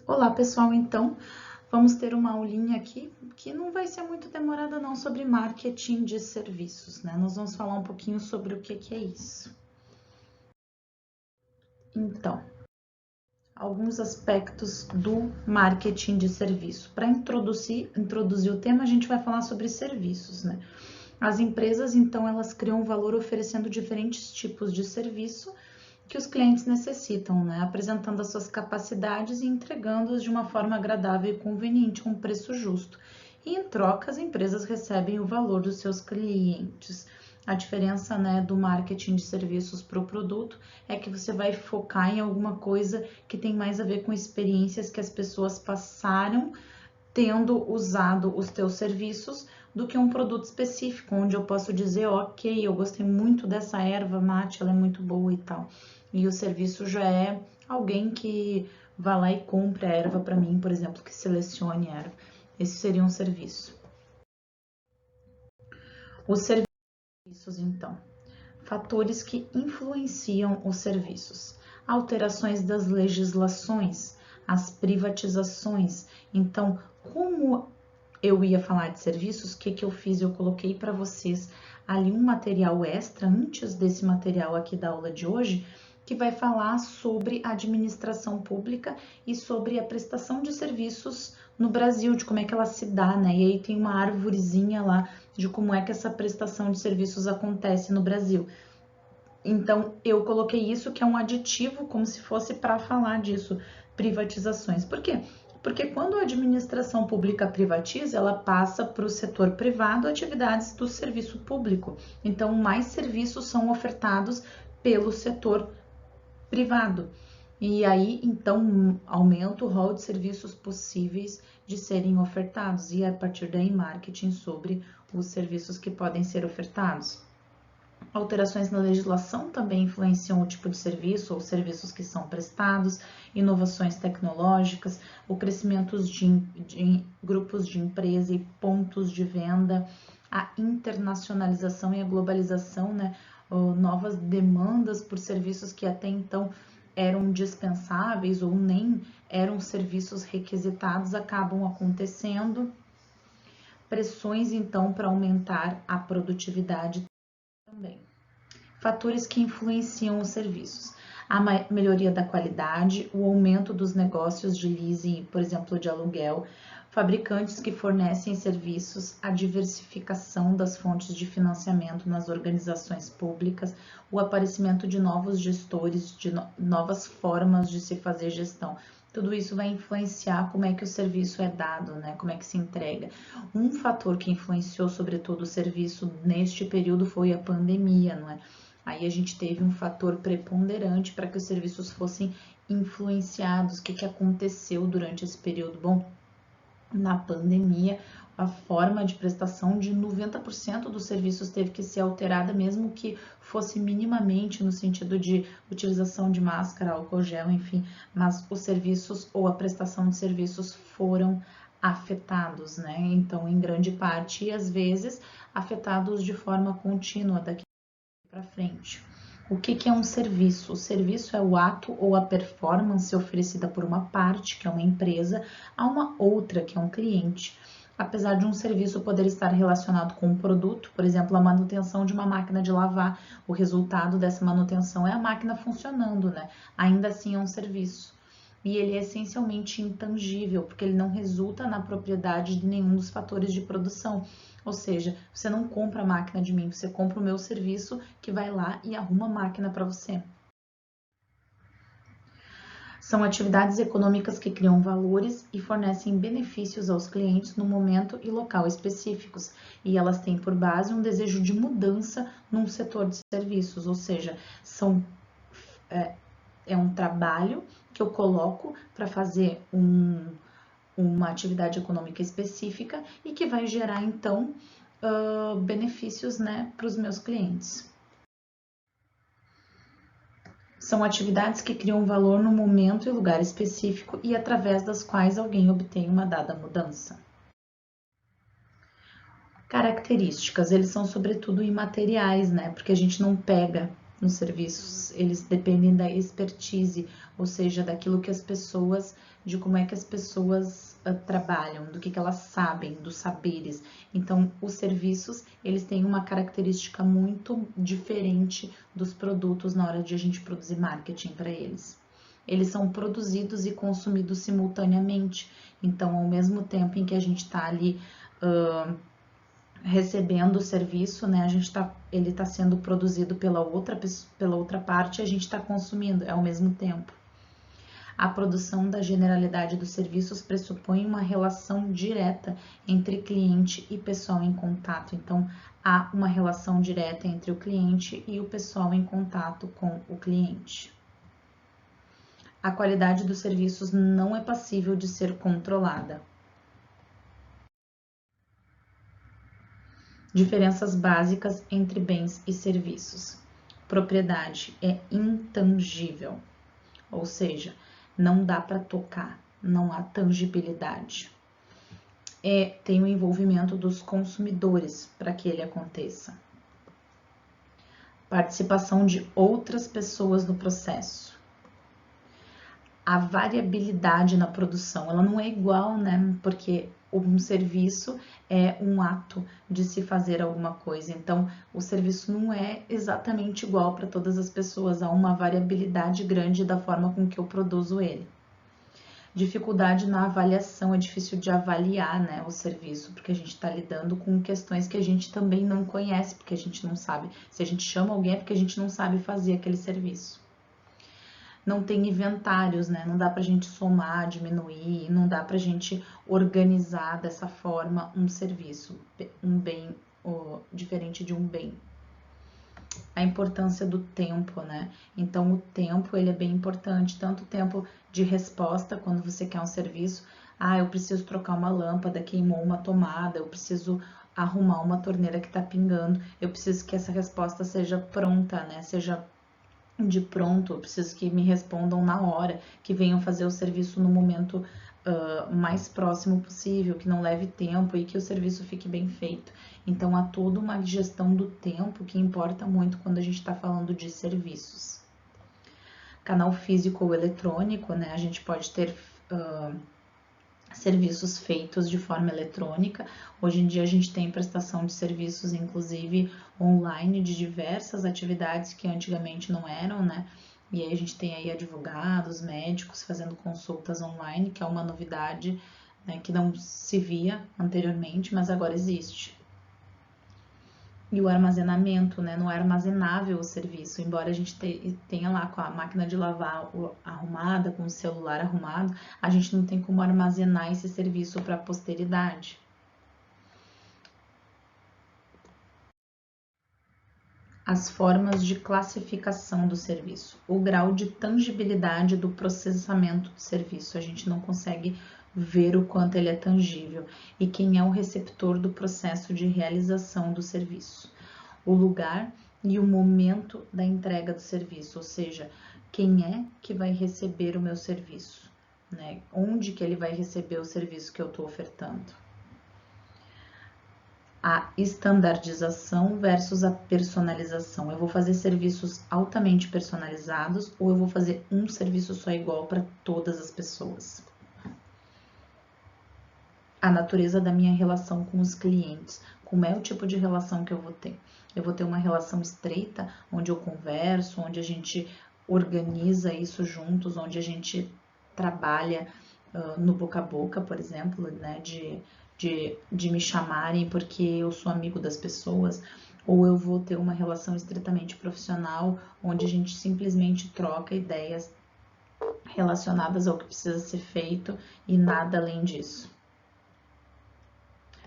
Olá, pessoal, então vamos ter uma aulinha aqui que não vai ser muito demorada não sobre marketing de serviços, né? Nós vamos falar um pouquinho sobre o que é isso. Então, alguns aspectos do marketing de serviço. Para introduzir o tema, a gente vai falar sobre serviços, né? As empresas, então, elas criam valor oferecendo diferentes tipos de serviço que os clientes necessitam, né? Apresentando as suas capacidades e entregando-as de uma forma agradável e conveniente, com um preço justo. E em troca, as empresas recebem o valor dos seus clientes. A diferença, né, do marketing de serviços para o produto é que você vai focar em alguma coisa que tem mais a ver com experiências que as pessoas passaram tendo usado os teus serviços do que um produto específico, onde eu posso dizer, ok, eu gostei muito dessa erva mate, ela é muito boa e tal. E o serviço já é alguém que vá lá e compre a erva para mim, por exemplo, que selecione a erva. Esse seria um serviço. Os serviços, então. Fatores que influenciam os serviços. Alterações das legislações, as privatizações. Então, como eu ia falar de serviços, o que eu fiz? Eu coloquei para vocês ali um material extra, antes desse material aqui da aula de hoje, que vai falar sobre administração pública e sobre a prestação de serviços no Brasil, de como é que ela se dá, né? E aí tem uma arvorezinha lá de como é que essa prestação de serviços acontece no Brasil. Então, eu coloquei isso que é um aditivo, como se fosse para falar disso, privatizações. Por quê? Porque quando a administração pública privatiza, ela passa para o setor privado atividades do serviço público. Então, mais serviços são ofertados pelo setor privado. E aí, então, aumenta o rol de serviços possíveis de serem ofertados e a partir daí marketing sobre os serviços que podem ser ofertados. Alterações na legislação também influenciam o tipo de serviço ou serviços que são prestados, inovações tecnológicas, o crescimento de grupos de empresa e pontos de venda, a internacionalização e a globalização, né? Novas demandas por serviços que até então eram dispensáveis ou nem eram serviços requisitados acabam acontecendo. Pressões, então, para aumentar a produtividade também. Fatores que influenciam os serviços. A melhoria da qualidade, o aumento dos negócios de leasing, por exemplo, de aluguel, fabricantes que fornecem serviços, a diversificação das fontes de financiamento nas organizações públicas, o aparecimento de novos gestores, de novas formas de se fazer gestão. Tudo isso vai influenciar como é que o serviço é dado, né? Como é que se entrega. Um fator que influenciou sobretudo o serviço neste período foi a pandemia, não é? Aí a gente teve um fator preponderante para que os serviços fossem influenciados. O que aconteceu durante esse período? Bom, na pandemia, a forma de prestação de 90% dos serviços teve que ser alterada, mesmo que fosse minimamente no sentido de utilização de máscara, álcool gel, enfim, mas os serviços ou a prestação de serviços foram afetados, né? Então, em grande parte, e às vezes afetados de forma contínua daqui para frente. O que é um serviço? O serviço é o ato ou a performance oferecida por uma parte, que é uma empresa, a uma outra, que é um cliente. Apesar de um serviço poder estar relacionado com um produto, por exemplo, a manutenção de uma máquina de lavar, o resultado dessa manutenção é a máquina funcionando, né? Ainda assim é um serviço. E ele é essencialmente intangível, porque ele não resulta na propriedade de nenhum dos fatores de produção. Ou seja, você não compra a máquina de mim, você compra o meu serviço que vai lá e arruma a máquina para você. São atividades econômicas que criam valores e fornecem benefícios aos clientes no momento e local específicos, e elas têm por base um desejo de mudança num setor de serviços, ou seja, é um trabalho que eu coloco para fazer uma atividade econômica específica e que vai gerar, então, benefícios, né, para os meus clientes. São atividades que criam valor no momento e lugar específico e através das quais alguém obtém uma dada mudança. Características, eles são sobretudo imateriais, né? Porque a gente não pega nos serviços, eles dependem da expertise, ou seja, daquilo que as pessoas, de como é que as pessoas trabalham, do que elas sabem, dos saberes. Então, os serviços, eles têm uma característica muito diferente dos produtos na hora de a gente produzir marketing para eles. Eles são produzidos e consumidos simultaneamente. Então, ao mesmo tempo em que a gente está ali recebendo o serviço, né, ele está sendo produzido pela outra parte e a gente está consumindo ao mesmo tempo. A produção da generalidade dos serviços pressupõe uma relação direta entre cliente e pessoal em contato. Então, há uma relação direta entre o cliente e o pessoal em contato com o cliente. A qualidade dos serviços não é passível de ser controlada. Diferenças básicas entre bens e serviços. Propriedade é intangível, ou seja, não dá para tocar, não há tangibilidade. Tem o envolvimento dos consumidores para que ele aconteça. Participação de outras pessoas no processo. A variabilidade na produção, ela não é igual, né? Porque um serviço é um ato de se fazer alguma coisa. Então, o serviço não é exatamente igual para todas as pessoas. Há uma variabilidade grande da forma com que eu produzo ele. Dificuldade na avaliação, é difícil de avaliar, né, o serviço, porque a gente está lidando com questões que a gente também não conhece, porque a gente não sabe. Se a gente chama alguém é porque a gente não sabe fazer aquele serviço. Não tem inventários, né? Não dá pra gente somar, diminuir, não dá pra gente organizar dessa forma um serviço, um bem diferente de um bem. A importância do tempo, né? Então, o tempo, ele é bem importante, tanto o tempo de resposta, quando você quer um serviço, eu preciso trocar uma lâmpada, queimou uma tomada, eu preciso arrumar uma torneira que tá pingando, eu preciso que essa resposta seja pronta, né? Seja de pronto, eu preciso que me respondam na hora, que venham fazer o serviço no momento mais próximo possível, que não leve tempo e que o serviço fique bem feito. Então, há toda uma gestão do tempo que importa muito quando a gente está falando de serviços. Canal físico ou eletrônico, né? A gente pode ter serviços feitos de forma eletrônica. Hoje em dia a gente tem prestação de serviços, inclusive online, de diversas atividades que antigamente não eram, né? E aí a gente tem aí advogados, médicos fazendo consultas online, que é uma novidade, né, que não se via anteriormente, mas agora existe. E o armazenamento, né? Não é armazenável o serviço, embora a gente tenha lá com a máquina de lavar arrumada, com o celular arrumado, a gente não tem como armazenar esse serviço para a posteridade. As formas de classificação do serviço, o grau de tangibilidade do processamento do serviço, a gente não consegue ver o quanto ele é tangível, e quem é o receptor do processo de realização do serviço. O lugar e o momento da entrega do serviço, ou seja, quem é que vai receber o meu serviço, né? Onde que ele vai receber o serviço que eu estou ofertando. A estandardização versus a personalização. Eu vou fazer serviços altamente personalizados ou eu vou fazer um serviço só igual para todas as pessoas. A natureza da minha relação com os clientes. Como é o tipo de relação que eu vou ter? Eu vou ter uma relação estreita, onde eu converso, onde a gente organiza isso juntos, onde a gente trabalha no boca a boca, por exemplo, né, de me chamarem porque eu sou amigo das pessoas, ou eu vou ter uma relação estritamente profissional, onde a gente simplesmente troca ideias relacionadas ao que precisa ser feito e nada além disso.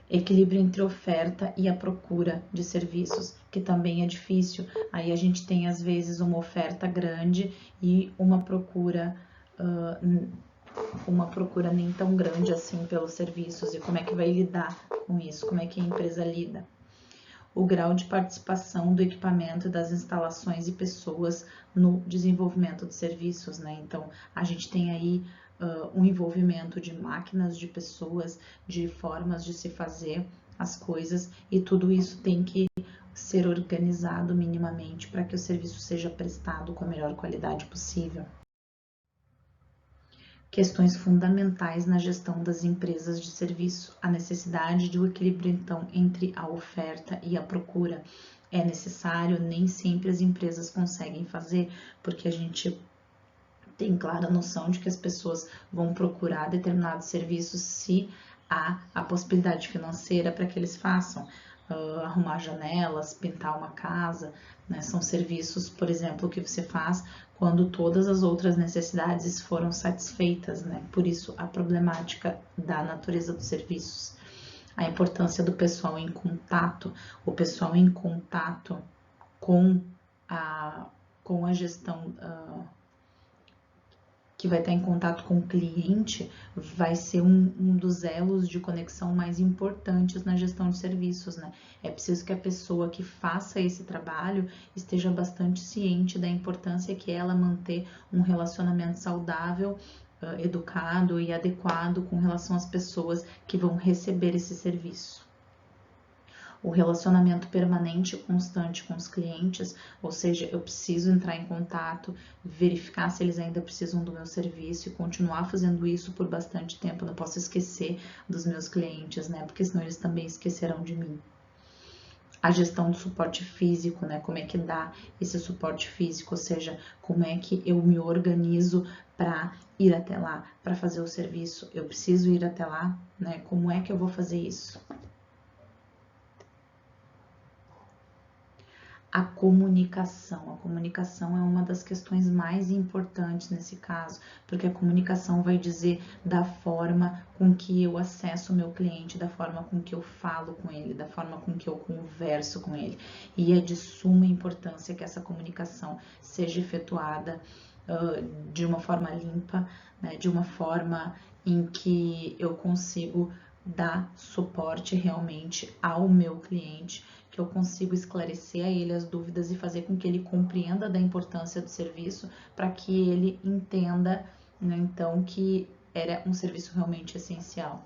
Equilíbrio entre oferta e a procura de serviços, que também é difícil. Aí a gente tem às vezes uma oferta grande e uma procura nem tão grande assim pelos serviços. E como é que vai lidar com isso? Como é que a empresa lida? O grau de participação do equipamento, das instalações e pessoas no desenvolvimento de serviços, né? Então, a gente tem aí um envolvimento de máquinas, de pessoas, de formas de se fazer as coisas, e tudo isso tem que ser organizado minimamente para que o serviço seja prestado com a melhor qualidade possível. Questões fundamentais na gestão das empresas de serviço. A necessidade de um equilíbrio, então, entre a oferta e a procura é necessário, nem sempre as empresas conseguem fazer, porque a gente tem clara noção de que as pessoas vão procurar determinados serviços se há a possibilidade financeira para que eles façam. Arrumar janelas, pintar uma casa, né? São serviços, por exemplo, que você faz quando todas as outras necessidades foram satisfeitas, né? Por isso, a problemática da natureza dos serviços. A importância do pessoal em contato, o pessoal em contato com a gestão que vai estar em contato com o cliente, vai ser um dos elos de conexão mais importantes na gestão de serviços, né? É preciso que a pessoa que faça esse trabalho esteja bastante ciente da importância que é ela manter um relacionamento saudável, educado e adequado com relação às pessoas que vão receber esse serviço. O relacionamento permanente e constante com os clientes, ou seja, eu preciso entrar em contato, verificar se eles ainda precisam do meu serviço e continuar fazendo isso por bastante tempo. Eu não posso esquecer dos meus clientes, né? Porque senão eles também esquecerão de mim. A gestão do suporte físico, né? Como é que dá esse suporte físico, ou seja, como é que eu me organizo para ir até lá, para fazer o serviço. Eu preciso ir até lá, né? Como é que eu vou fazer isso? A comunicação é uma das questões mais importantes nesse caso, porque a comunicação vai dizer da forma com que eu acesso o meu cliente, da forma com que eu falo com ele, da forma com que eu converso com ele. E é de suma importância que essa comunicação seja efetuada de uma forma limpa, né, de uma forma em que eu consigo dar suporte realmente ao meu cliente, que eu consigo esclarecer a ele as dúvidas e fazer com que ele compreenda da importância do serviço, para que ele entenda, né, então, que era um serviço realmente essencial.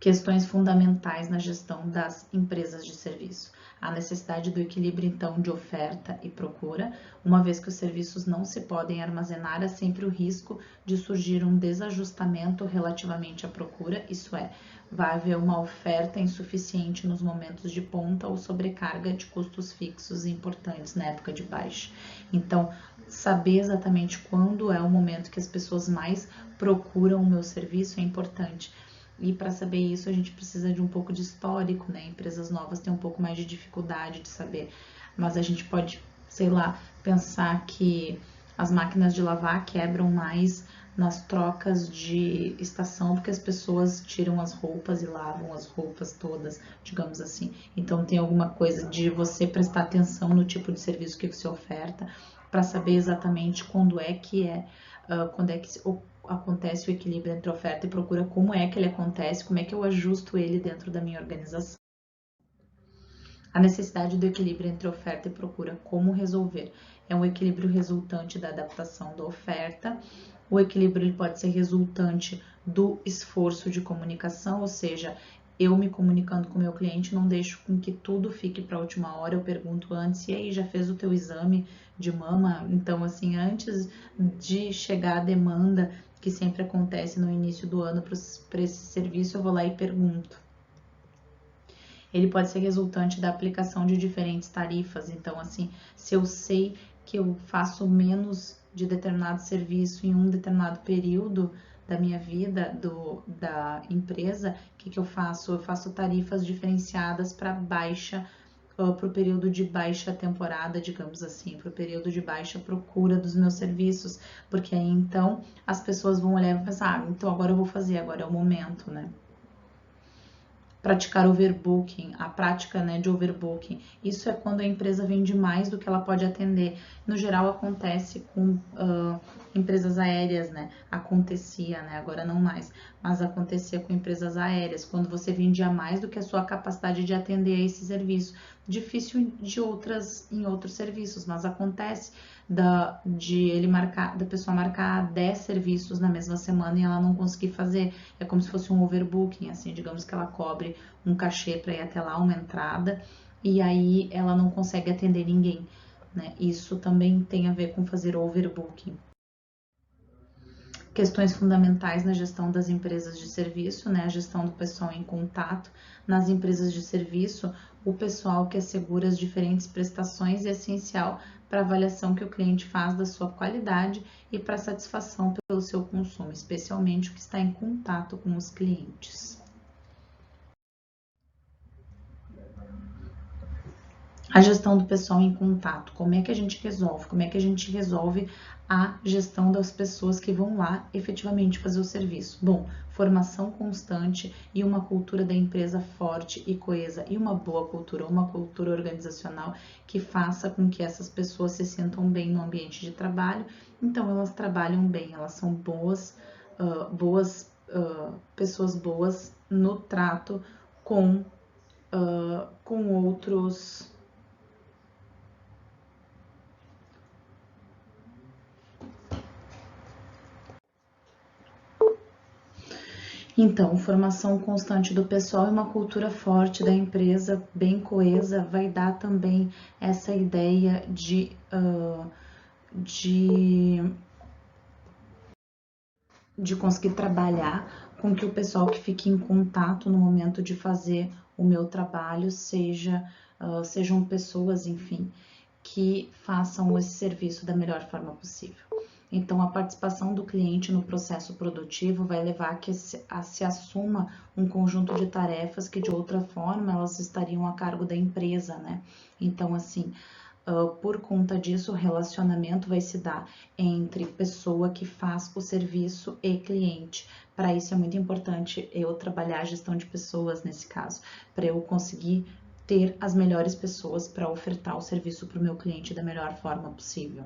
Questões fundamentais na gestão das empresas de serviço. A necessidade do equilíbrio, então, de oferta e procura. Uma vez que os serviços não se podem armazenar, há sempre o risco de surgir um desajustamento relativamente à procura, isso é, vai haver uma oferta insuficiente nos momentos de ponta ou sobrecarga de custos fixos importantes na época de baixa. Então, saber exatamente quando é o momento que as pessoas mais procuram o meu serviço é importante. E para saber isso, a gente precisa de um pouco de histórico, né? Empresas novas têm um pouco mais de dificuldade de saber, mas a gente pode, sei lá, pensar que as máquinas de lavar quebram mais nas trocas de estação, porque as pessoas tiram as roupas e lavam as roupas todas, digamos assim. Então tem alguma coisa de você prestar atenção no tipo de serviço que você oferta, para saber exatamente quando é que acontece o equilíbrio entre oferta e procura, como é que ele acontece, como é que eu ajusto ele dentro da minha organização. A necessidade do equilíbrio entre oferta e procura, como resolver? É um equilíbrio resultante da adaptação da oferta. O equilíbrio ele pode ser resultante do esforço de comunicação, ou seja, eu me comunicando com o meu cliente, não deixo com que tudo fique para a última hora, eu pergunto antes, e aí, já fez o teu exame de mama? Então, assim, antes de chegar a demanda, que sempre acontece no início do ano para esse serviço, eu vou lá e pergunto. Ele pode ser resultante da aplicação de diferentes tarifas. Então, assim, se eu sei que eu faço menos de determinado serviço em um determinado período da minha vida, da empresa, o que eu faço? Eu faço tarifas diferenciadas para baixa, para o período de baixa temporada, digamos assim, para o período de baixa procura dos meus serviços, porque aí então as pessoas vão olhar e vão pensar, ah, então agora eu vou fazer, agora é o momento, né? Praticar overbooking, a prática, né, de overbooking. Isso é quando a empresa vende mais do que ela pode atender. No geral, acontece com empresas aéreas, né? Acontecia, né? Agora não mais, mas acontecia com empresas aéreas, quando você vendia mais do que a sua capacidade de atender a esse serviço. Difícil em outros serviços, mas acontece da pessoa marcar 10 serviços na mesma semana e ela não conseguir fazer. É como se fosse um overbooking, assim, digamos que ela cobre um cachê para ir até lá, uma entrada, e aí ela não consegue atender ninguém, né? Isso também tem a ver com fazer overbooking. Questões fundamentais na gestão das empresas de serviço, né? A gestão do pessoal em contato. Nas empresas de serviço, o pessoal que assegura as diferentes prestações é essencial para a avaliação que o cliente faz da sua qualidade e para a satisfação pelo seu consumo, especialmente o que está em contato com os clientes. A gestão do pessoal em contato, como é que a gente resolve? Como é que a gente resolve a gestão das pessoas que vão lá efetivamente fazer o serviço? Bom, formação constante e uma cultura da empresa forte e coesa e uma boa cultura, uma cultura organizacional que faça com que essas pessoas se sintam bem no ambiente de trabalho. Então elas trabalham bem, elas são pessoas boas no trato com outros. Então, formação constante do pessoal e uma cultura forte da empresa, bem coesa, vai dar também essa ideia de conseguir trabalhar com que o pessoal que fique em contato no momento de fazer o meu trabalho sejam pessoas, enfim, que façam esse serviço da melhor forma possível. Então, a participação do cliente no processo produtivo vai levar a que se assuma um conjunto de tarefas que, de outra forma, elas estariam a cargo da empresa, né? Então, assim, por conta disso, o relacionamento vai se dar entre pessoa que faz o serviço e cliente. Para isso, é muito importante eu trabalhar a gestão de pessoas nesse caso, para eu conseguir ter as melhores pessoas para ofertar o serviço para o meu cliente da melhor forma possível.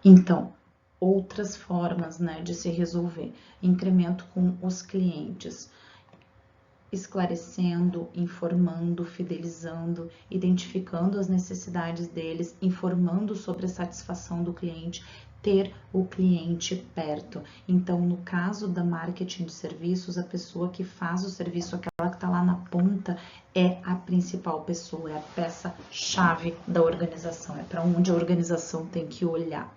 Então, outras formas, né, de se resolver: incremento com os clientes, esclarecendo, informando, fidelizando, identificando as necessidades deles, informando sobre a satisfação do cliente, ter o cliente perto. Então, no caso da marketing de serviços, a pessoa que faz o serviço, aquela que está lá na ponta, é a principal pessoa, é a peça-chave da organização, é para onde a organização tem que olhar.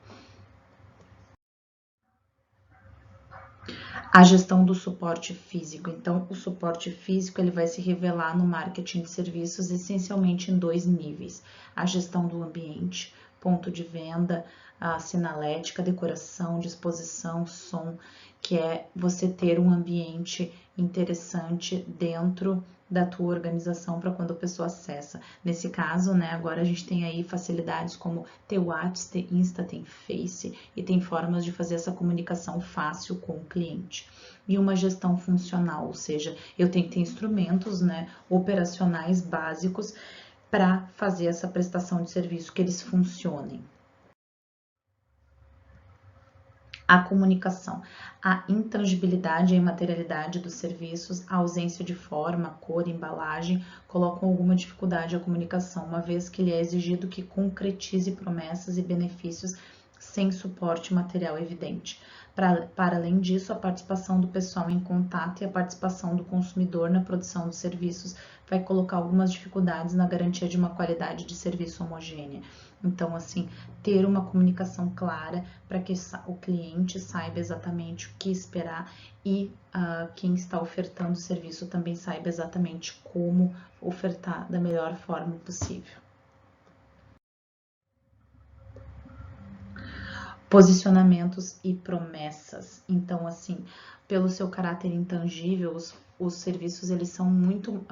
A gestão do suporte físico. Então, o suporte físico ele vai se revelar no marketing de serviços essencialmente em 2 níveis: a gestão do ambiente, ponto de venda, a sinalética, decoração, disposição, som, que é você ter um ambiente interessante dentro da tua organização para quando a pessoa acessa. Nesse caso, né, agora a gente tem aí facilidades como ter WhatsApp, ter Insta, tem Face e tem formas de fazer essa comunicação fácil com o cliente. E uma gestão funcional, ou seja, eu tenho que ter instrumentos, né, operacionais básicos para fazer essa prestação de serviço que eles funcionem. A comunicação, a intangibilidade e imaterialidade dos serviços, a ausência de forma, cor, embalagem, colocam alguma dificuldade à comunicação, uma vez que lhe é exigido que concretize promessas e benefícios sem suporte material evidente. Para além disso, a participação do pessoal em contato e a participação do consumidor na produção dos serviços vai colocar algumas dificuldades na garantia de uma qualidade de serviço homogênea. Então, assim, ter uma comunicação clara para que o cliente saiba exatamente o que esperar e quem está ofertando o serviço também saiba exatamente como ofertar da melhor forma possível. Posicionamentos e promessas. Então, assim, pelo seu caráter intangível, os serviços eles são muito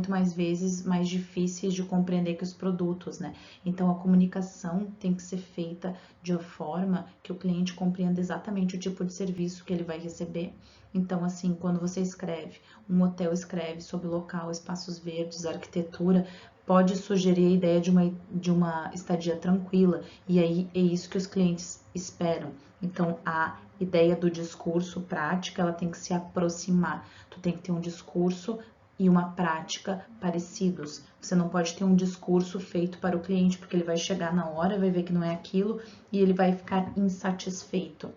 mais vezes mais difíceis de compreender que os produtos, né? Então, a comunicação tem que ser feita de uma forma que o cliente compreenda exatamente o tipo de serviço que ele vai receber Então, assim, quando você escreve, um hotel escreve sobre o local, espaços verdes, arquitetura, pode sugerir a ideia de uma estadia tranquila, e aí é isso que os clientes esperam. Então, a ideia do discurso prática, ela tem que se aproximar. Tu tem que ter um discurso e uma prática parecidos. Você não pode ter um discurso feito para o cliente, porque ele vai chegar na hora, vai ver que não é aquilo e ele vai ficar insatisfeito.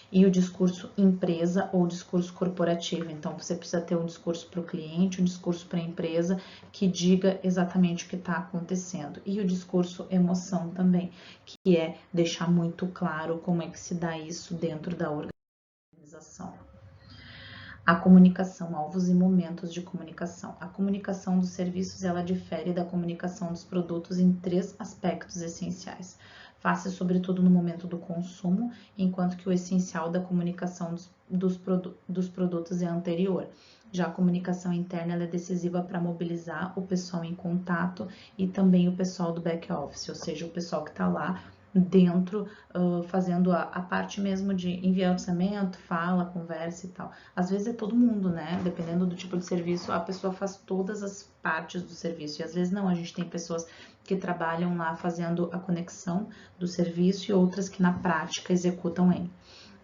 E o discurso empresa ou discurso corporativo. Então, você precisa ter um discurso para o cliente, um discurso para a empresa que diga exatamente o que está acontecendo. E o discurso emoção também, que é deixar muito claro como é que se dá isso dentro da organização. A comunicação, alvos e momentos de comunicação. A comunicação dos serviços, ela difere da comunicação dos produtos em 3 aspectos essenciais. Face sobretudo no momento do consumo, enquanto que o essencial da comunicação dos produtos é anterior. Já a comunicação interna ela é decisiva para mobilizar o pessoal em contato e também o pessoal do back office, ou seja, o pessoal que está lá dentro, fazendo a parte mesmo de enviar orçamento, fala, conversa e tal. Às vezes é todo mundo, né? Dependendo do tipo de serviço, a pessoa faz todas as partes do serviço. E às vezes não, a gente tem pessoas que trabalham lá fazendo a conexão do serviço e outras que na prática executam ele.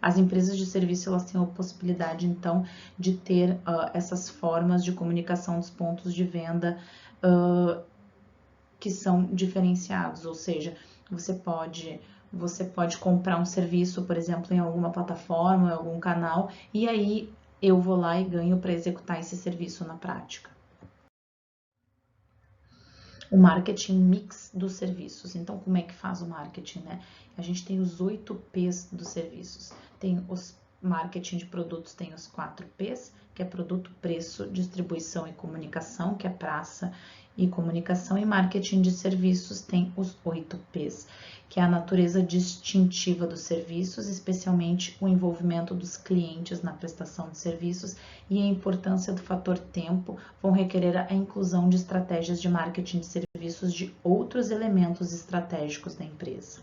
As empresas de serviço elas têm a possibilidade então de ter essas formas de comunicação dos pontos de venda que são diferenciados, ou seja, você pode comprar um serviço, por exemplo, em alguma plataforma, em algum canal, e aí eu vou lá e ganho para executar esse serviço na prática. O marketing mix dos serviços. Então, como é que faz o marketing, né? A gente tem os 8 P's dos serviços. Tem os marketing de produtos, tem os 4 P's, que é produto, preço, distribuição e comunicação, que é praça e comunicação, e marketing de serviços tem os 8 P's, que é a natureza distintiva dos serviços, especialmente o envolvimento dos clientes na prestação de serviços e a importância do fator tempo vão requerer a inclusão de estratégias de marketing de serviços de outros elementos estratégicos da empresa.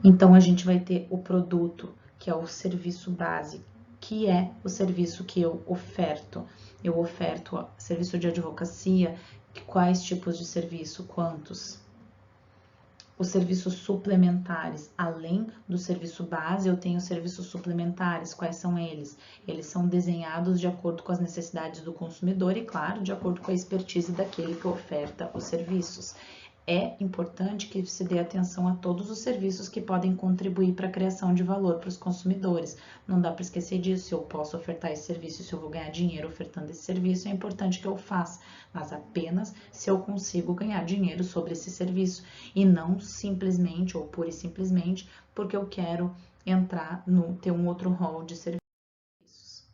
Então, a gente vai ter o produto, que é o serviço base, que é o serviço que eu oferto. Eu oferto serviço de advocacia, quais tipos de serviço, quantos? Os serviços suplementares, além do serviço base, eu tenho serviços suplementares. Quais são eles? Eles são desenhados de acordo com as necessidades do consumidor e, claro, de acordo com a expertise daquele que oferta os serviços. É importante que se dê atenção a todos os serviços que podem contribuir para a criação de valor para os consumidores. Não dá para esquecer disso. Se eu posso ofertar esse serviço, se eu vou ganhar dinheiro ofertando esse serviço, é importante que eu faça, mas apenas se eu consigo ganhar dinheiro sobre esse serviço e não simplesmente ou pura e simplesmente porque eu quero entrar ter um outro rol de serviços.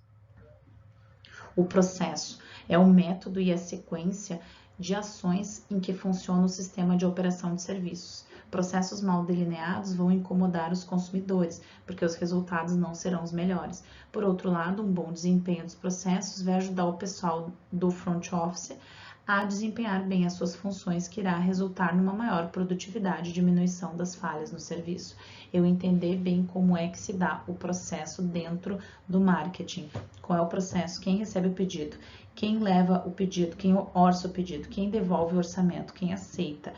O processo é o método e a sequência de ações em que funciona o sistema de operação de serviços. Processos mal delineados vão incomodar os consumidores, porque os resultados não serão os melhores. Por outro lado, um bom desempenho dos processos vai ajudar o pessoal do front office a desempenhar bem as suas funções, que irá resultar numa maior produtividade e diminuição das falhas no serviço. Eu entender bem como é que se dá o processo dentro do marketing. Qual é o processo? Quem recebe o pedido? Quem leva o pedido? Quem orça o pedido? Quem devolve o orçamento? Quem aceita?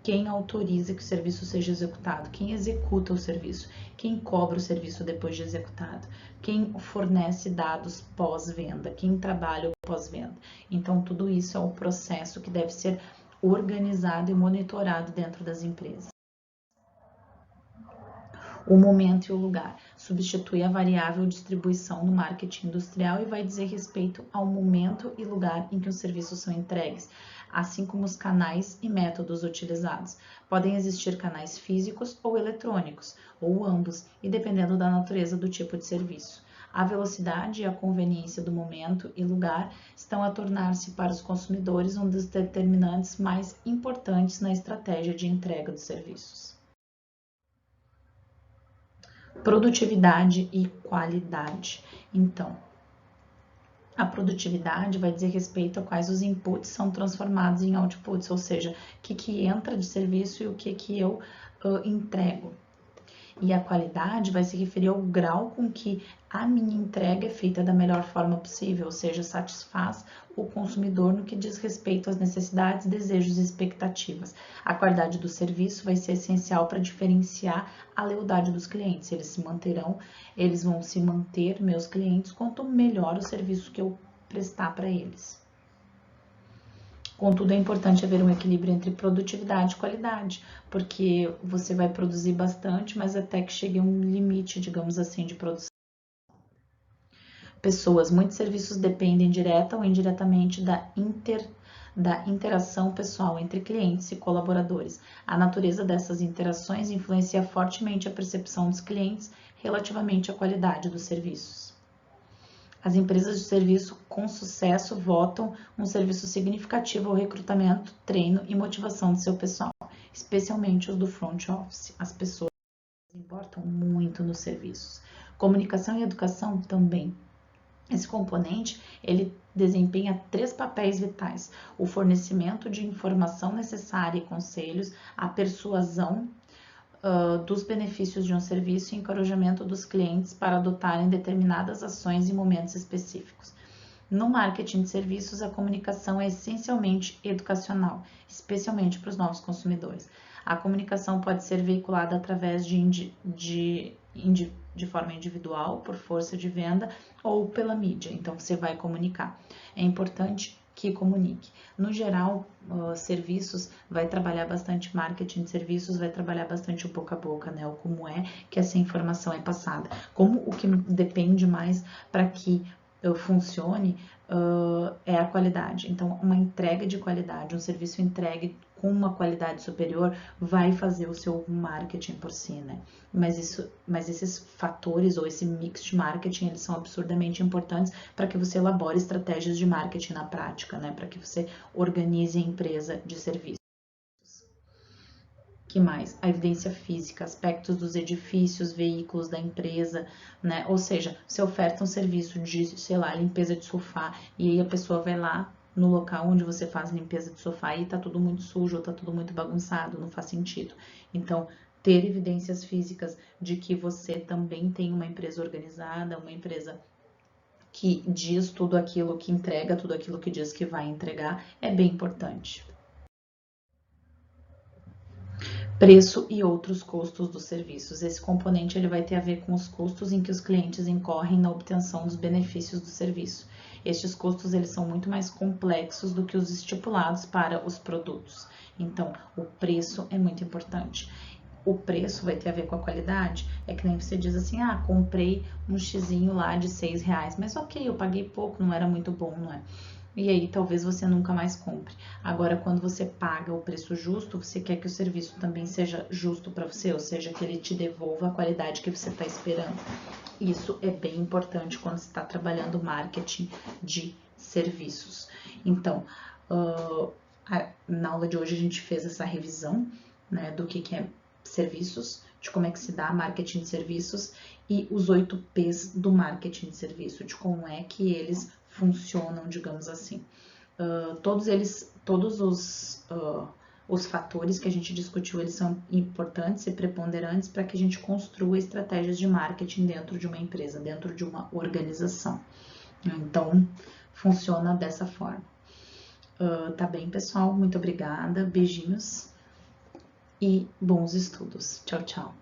Quem autoriza que o serviço seja executado? Quem executa o serviço? Quem cobra o serviço depois de executado? Quem fornece dados pós-venda? Quem trabalha o pós-venda? Então, tudo isso é um processo que deve ser organizado e monitorado dentro das empresas. O momento e o lugar. Substitui a variável distribuição no marketing industrial e vai dizer respeito ao momento e lugar em que os serviços são entregues, assim como os canais e métodos utilizados. Podem existir canais físicos ou eletrônicos, ou ambos, e dependendo da natureza do tipo de serviço. A velocidade e a conveniência do momento e lugar estão a tornar-se para os consumidores um dos determinantes mais importantes na estratégia de entrega dos serviços. Produtividade e qualidade. Então, a produtividade vai dizer respeito a quais os inputs são transformados em outputs, ou seja, o que entra de serviço e o que eu entrego. E a qualidade vai se referir ao grau com que a minha entrega é feita da melhor forma possível, ou seja, satisfaz o consumidor no que diz respeito às necessidades, desejos e expectativas. A qualidade do serviço vai ser essencial para diferenciar a lealdade dos clientes. Eles vão se manter, meus clientes, quanto melhor o serviço que eu prestar para eles. Contudo, é importante haver um equilíbrio entre produtividade e qualidade, porque você vai produzir bastante, mas até que chegue a um limite, digamos assim, de produção. Muitos serviços dependem direta ou indiretamente da interação pessoal entre clientes e colaboradores. A natureza dessas interações influencia fortemente a percepção dos clientes relativamente à qualidade dos serviços. As empresas de serviço com sucesso votam um serviço significativo ao recrutamento, treino e motivação de seu pessoal, especialmente os do front office. As pessoas importam muito nos serviços. Comunicação e educação também. Esse componente, ele desempenha 3 papéis vitais: o fornecimento de informação necessária e conselhos, a persuasão dos benefícios de um serviço e encorajamento dos clientes para adotarem determinadas ações em momentos específicos. No marketing de serviços, a comunicação é essencialmente educacional, especialmente para os novos consumidores. A comunicação pode ser veiculada através de forma individual, por força de venda ou pela mídia. Então, você vai comunicar. É importante que comunique. No geral, serviços vai trabalhar bastante marketing de serviços, vai trabalhar bastante o boca a boca, né? O como é que essa informação é passada. Como o que depende mais para que funcione é a qualidade. Então, uma entrega de qualidade, um serviço entregue com uma qualidade superior vai fazer o seu marketing por si, né? Mas esses fatores ou esse mix de marketing, eles são absurdamente importantes para que você elabore estratégias de marketing na prática, né? Para que você organize a empresa de serviços. Que mais? A evidência física, aspectos dos edifícios, veículos da empresa, né? Ou seja, você oferta um serviço de, sei lá, limpeza de sofá e aí a pessoa vai lá no local onde você faz limpeza de sofá e tá tudo muito sujo, ou tá tudo muito bagunçado, não faz sentido. Então, ter evidências físicas de que você também tem uma empresa organizada, uma empresa que diz tudo aquilo que entrega, tudo aquilo que diz que vai entregar, é bem importante. Preço e outros custos dos serviços. Esse componente ele vai ter a ver com os custos em que os clientes incorrem na obtenção dos benefícios do serviço. Estes custos eles são muito mais complexos do que os estipulados para os produtos. Então, o preço é muito importante. O preço vai ter a ver com a qualidade. É que nem você diz assim, ah, comprei um xizinho lá de R$6, mas ok, eu paguei pouco, não era muito bom, não é? E aí talvez você nunca mais compre. Agora, quando você paga o preço justo, você quer que o serviço também seja justo para você, ou seja, que ele te devolva a qualidade que você está esperando. Isso é bem importante quando você está trabalhando marketing de serviços. Então, na aula de hoje a gente fez essa revisão, né, do que é serviços, de como é que se dá marketing de serviços e os 8 P's do marketing de serviço, de como é que eles funcionam, digamos assim. Todos os fatores que a gente discutiu, eles são importantes e preponderantes para que a gente construa estratégias de marketing dentro de uma empresa, dentro de uma organização. Então, funciona dessa forma. Tá bem, pessoal? Muito obrigada, beijinhos e bons estudos. Tchau, tchau.